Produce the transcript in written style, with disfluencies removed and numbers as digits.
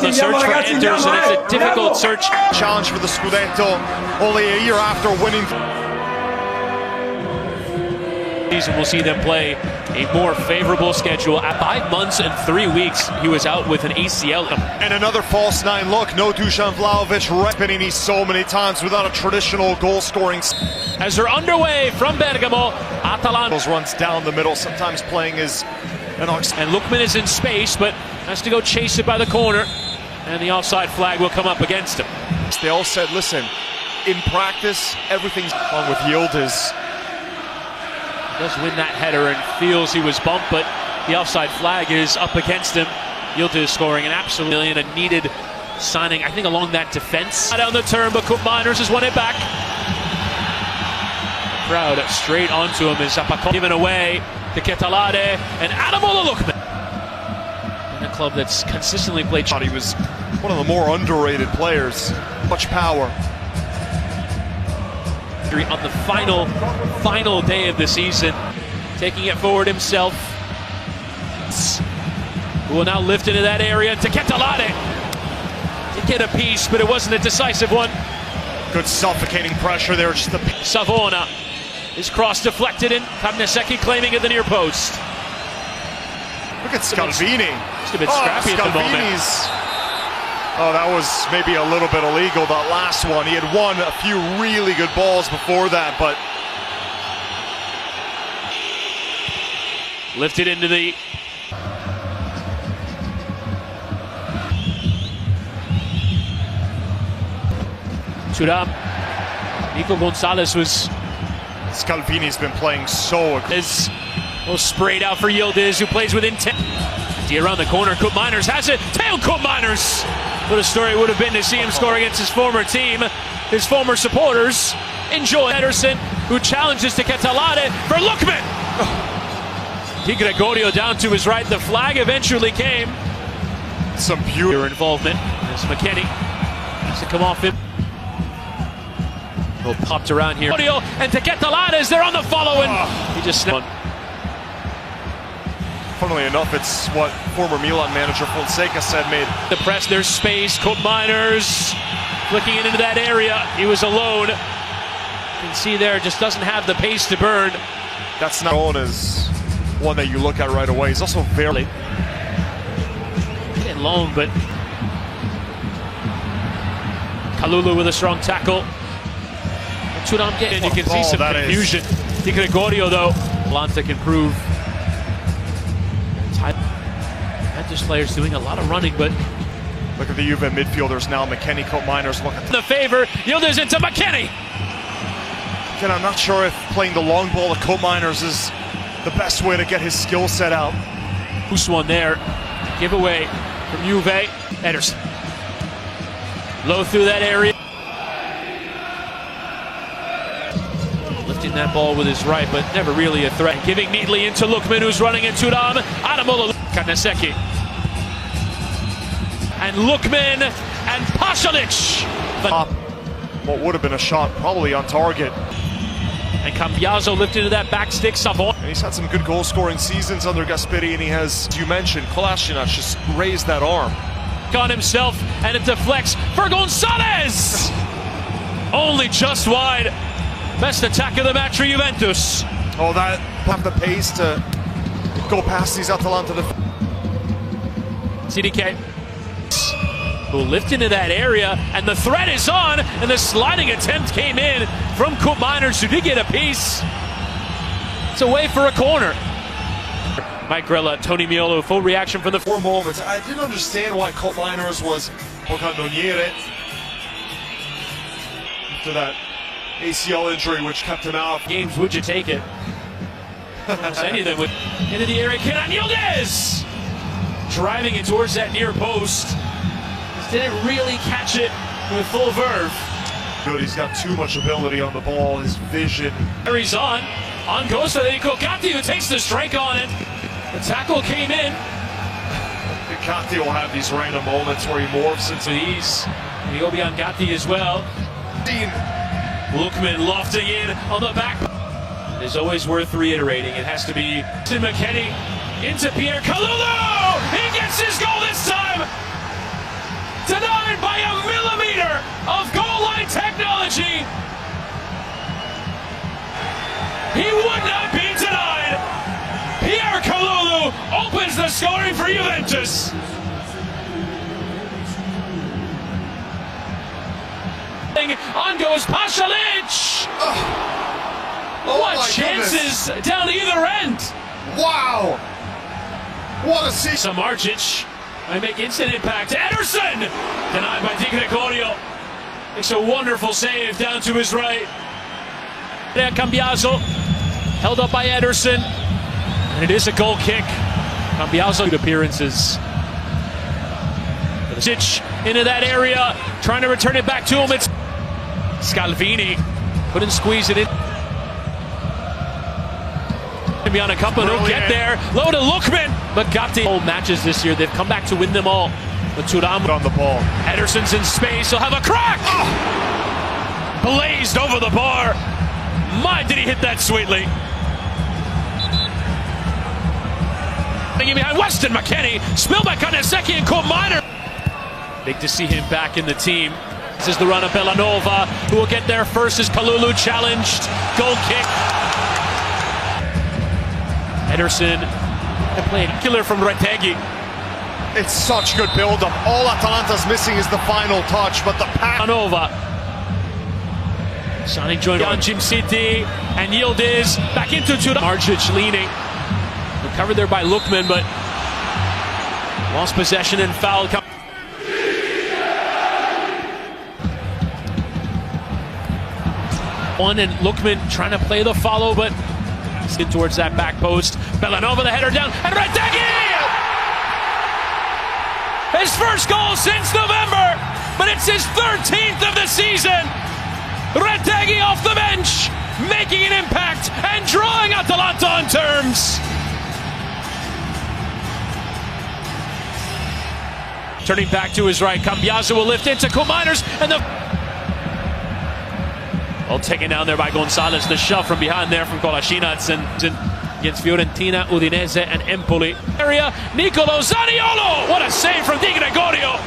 The search for enters, and it's a difficult search. Challenge for the Scudetto only a year after winning. We'll see them play a more favorable schedule. At 5 months and 3 weeks, he was out with an ACL. And another false nine look. No Dusan Vlahovic Panini so many times without a traditional goal scoring. As they're underway from Bergamo, Atalanta runs down the middle, sometimes playing as an ox. And Lookman is in space, but has to go chase it by the corner. And the offside flag will come up against him. They all said, listen, in practice, everything's wrong with Yildiz. Does win that header and feels he was bumped, but the offside flag is up against him. Yildiz scoring an absolute million, a needed signing, I think, along that defense. Down the turn, but Cup Miners has won it back. Crowd straight onto him is Zapacon given away to Ketalade and Adamola Lookman. In a club that's consistently played. He was one of the more underrated players. Much power. On the final day of the season, taking it forward himself, who will now lift into that area to Ketalade to get a piece, but it wasn't a decisive one. Good suffocating pressure there. Just the Savona, his cross deflected in. Cambiasso claiming at the near post. Look at Scalvini. Just a bit scrappy at the moment. Oh, that was maybe a little bit illegal, that last one. He had won a few really good balls before that, but... Lifted into the... Thuram. Nico Gonzalez was... Scalvini's been playing so aggressive. Sprayed out for Yildiz, who plays with intent. Around the corner, Cup Miners has it. Tail Cup Miners! What a story it would have been to see him score against his former team. His former supporters enjoy Ederson, who challenges to Ketalade for Lookman. Gregorio down to his right. The flag eventually came. Some beautiful involvement as McKennie has to come off him. Well, popped around here. And to Ketalade as they're on the follow, and he just snapped. Funnily enough, it's what former Milan manager Fonseca said made the press. There's space. Cup Miners flicking it into that area. He was alone. You can see there, just doesn't have the pace to burn. That's not known as one that you look at right away. He's also very getting long, but Kalulu with a strong tackle. Thuram getting. You can see some confusion. Gregorio though. Atalanta can prove. Juventus players doing a lot of running, but look at the Juve midfielders now. McKennie, Cup Miners. Look at the favor. Yildiz into McKennie. Again, I'm not sure if playing the long ball to Cup Miners is the best way to get his skill set out. Who's one there? Giveaway from Juve. Ederson. Low through that area. Lifting that ball with his right, but never really a threat. Giving neatly into Lookman, who's running into Thuram. Adamola Kanaseki. And Lookman and Pasalic. What would have been a shot, probably on target. And Cambiasso lifted to that back stick. Savona. And he's had some good goal-scoring seasons under Gasperi, and he has, as you mentioned, Kolasinac just raised that arm. On himself, and it deflects for Gonzalez! Only just wide. Best attack of the match for Juventus. Oh, that have the pace to go past these Atalanta defenders. CDK will lift into that area, and the threat is on, and the sliding attempt came in from Cup Miners, who did get a piece. It's away for a corner. Mike Grella, Tony Miolo, full reaction from the 4 moments. I didn't understand why Cup Miners was Canoniere to that ACL injury, which kept him out. Games, would you take it? Almost anything would. Into the area, Kenan Yildiz! Driving it towards that near post. Just didn't really catch it with full verve. Good, he's got too much ability on the ball, his vision. He's on goes Federico Gatti, who takes the strike on it. The tackle came in. Gatti will have these random moments where he morphs into these. And he'll be on Gatti as well. Lookman lofting in on the back. It is always worth reiterating. It has to be to McKennie, into Pierre Kalulu! He gets his goal this time! Retegui. He would not be denied. Pierre Kalulu opens the scoring for Juventus. On goes Pasalic. What chances down either end. Wow. What a season. Samardzic might make instant impact. Ederson denied by Gregorio. Makes a wonderful save down to his right. Cambiasso held up by Ederson. And it is a goal kick. Cambiasso good appearances. Into that area, trying to return it back to him. It's Scalvini. Couldn't squeeze it in. Beyond a couple, he'll get there. Low to Lookman. But Gatti. Old matches this year, they've come back to win them all. But Thuram on the ball. Ederson's in space. He'll have a crack. Oh! Blazed over the bar. My, did he hit that sweetly. Thinking behind Weston McKennie. Spillback on Eseki and Minor. Big to see him back in the team. This is the run of Bellanova, who will get there first as Kalulu challenged. Goal kick. Ederson playing killer from Retegui. It's such good build-up. All Atalanta's missing is the final touch, but the pass. Bellanova. Signing joined on Jim City and Yildiz back into Thuram. Samardzic leaning. Recovered there by Lookman, but lost possession and foul. One and Lookman trying to play the follow, but in towards that back post. Bellanova, the header down, and Retegui! His first goal since November, but it's his 13th of the season. Retegui off the bench, making an impact and drawing Atalanta on terms. Turning back to his right, Cambiasso will lift into Miners, and the taken down there by Gonzalez. The shove from behind there from Kolasinac and against Fiorentina, Udinese, and Empoli. Area, Nicolo Zaniolo! What a save from Di Gregorio!